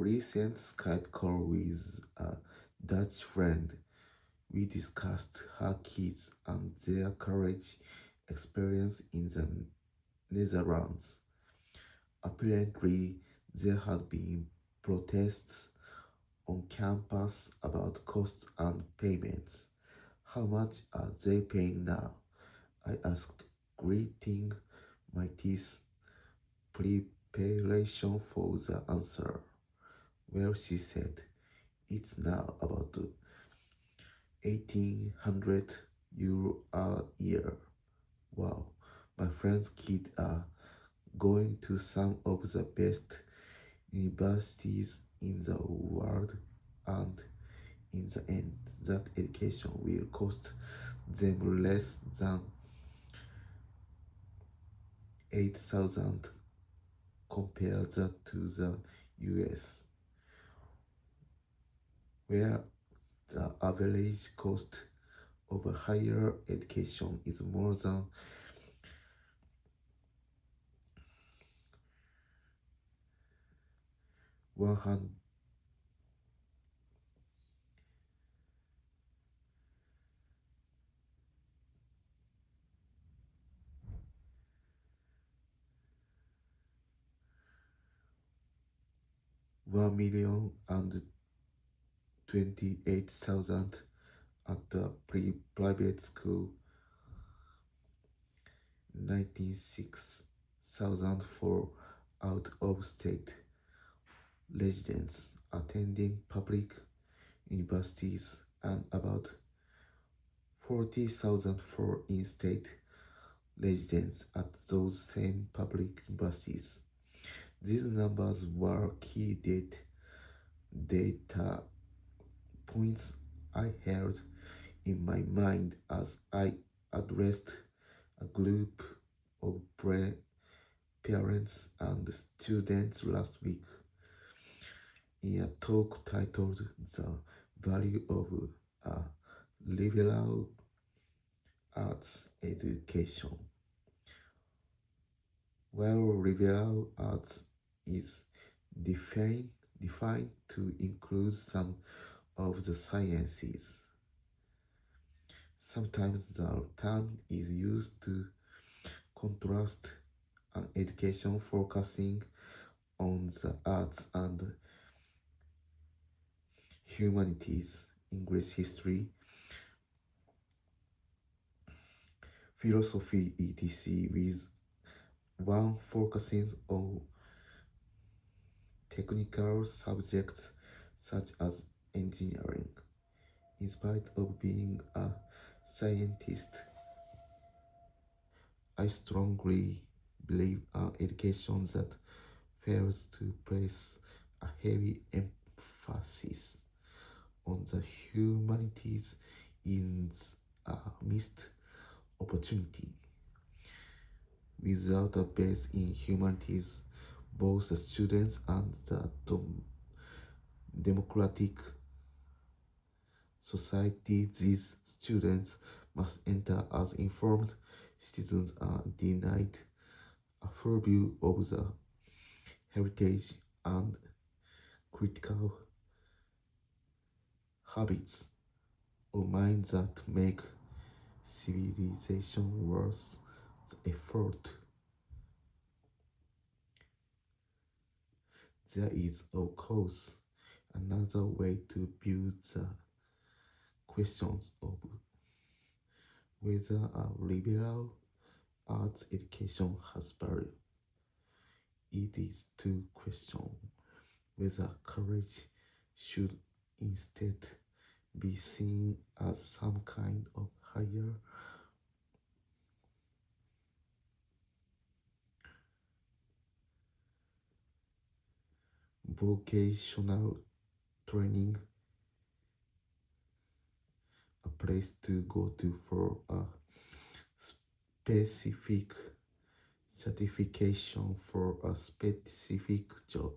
recent Skype call with a Dutch friend. We discussed her kids and their college experience in the Netherlands. Apparently, there had been protests on campus about costs and payments. How much are they paying now? I asked, gritting my teeth, preparation for the answer. Well, she said, it's now about 1800 euro a year. Wow, my friend's kids are going to some of the best universities in the world, and in the end, that education will cost them less than 8,000. Compare that to the US, where the average cost of a higher education is more than 100 1,028,000 at the private school, 96,000 for out-of-state residents attending public universities, and about 40,000 for in-state residents at those same public universities. These numbers were key data points I held in my mind as I addressed a group of parents and students last week in a talk titled The Value of a Liberal Arts Education. While liberal arts is defined to include some of the sciences, sometimes the term is used to contrast an education focusing on the arts and humanities, English history, philosophy, etc., with one focusing on technical subjects such as engineering. In spite of being a scientist, I strongly believe an education that fails to place a heavy emphasis on the humanities is a missed opportunity. Without a base in humanities, both the students and the democratic society these students must enter as informed citizens are denied a full view of the heritage and critical habits of mind that make civilization worth the effort. There is, of course, another way to view the questions of whether a liberal arts education has value. It is to question whether college should instead be seen as some kind of higher vocational training, a place to go to for a specific certification for a specific job.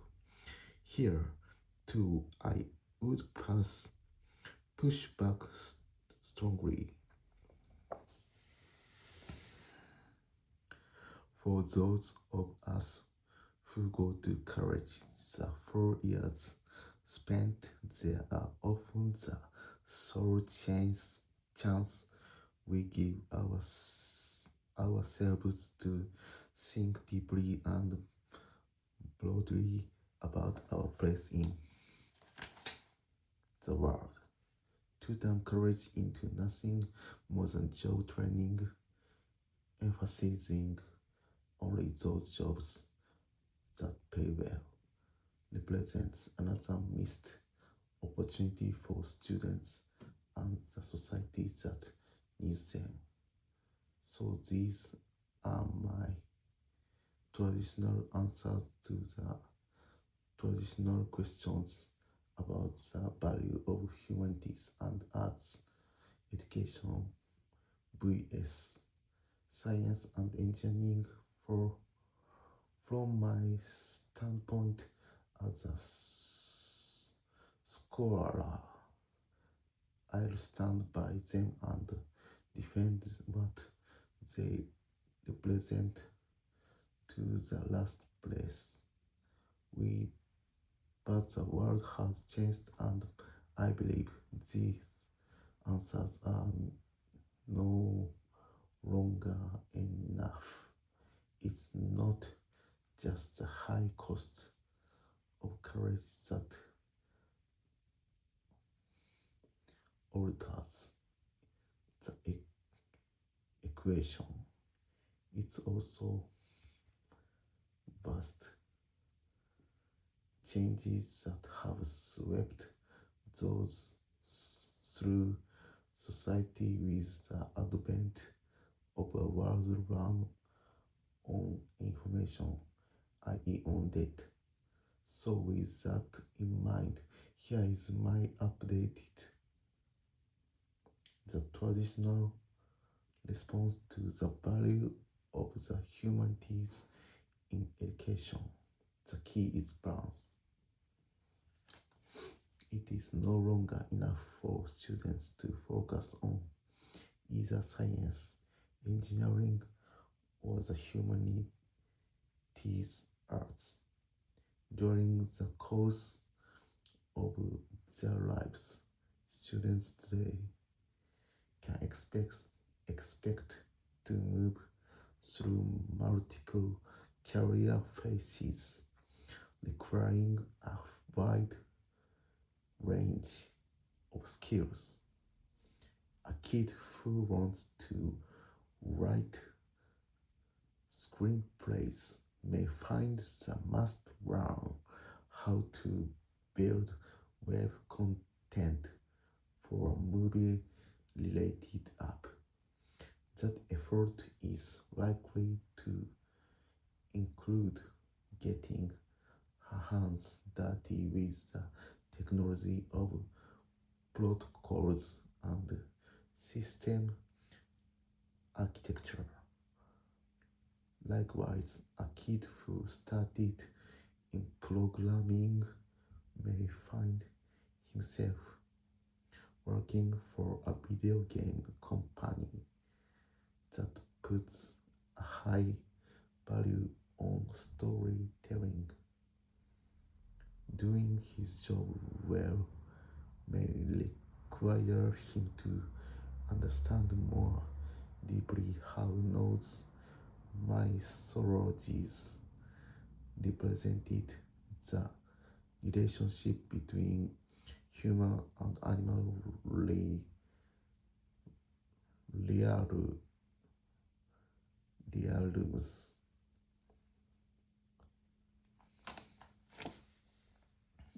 Here, too, I would push back strongly. For those of us who go to college, the 4 years spent there are often the sole chance we give ourselves to think deeply and broadly about our place in the world. To turn courage into nothing more than job training, emphasizing only those jobs that pay well, represents another missed opportunity for students and the society that needs them. So these are my traditional answers to the traditional questions about the value of humanities and arts education vs science and engineering. From my standpoint as a scholar, I'll stand by them and defend what they represent to the last place. But the world has changed, and I believe these answers are no longer enough. It's not just the high cost of courage that alters the equation. It's also vast changes that have swept those through society with the advent of a world run on information, i.e. on data. So with that in mind, here is my updated the traditional response to the value of the humanities in education. The key is balance. It is no longer enough for students to focus on either science, engineering, or the humanities arts. During the course of their lives, students today can expect to move through multiple career phases, requiring a wide range of skills. A kid who wants to write screenplays may find the must learn how to build web content for a movie related app. That effort is likely to include getting her hands dirty with the technology of protocols and system architecture. Likewise, a kid who studied in programming may find himself working for a video game company that puts a high value on storytelling. Doing his job well may require him to understand more deeply how nodes mythologies represented the relationship between human and animal realms.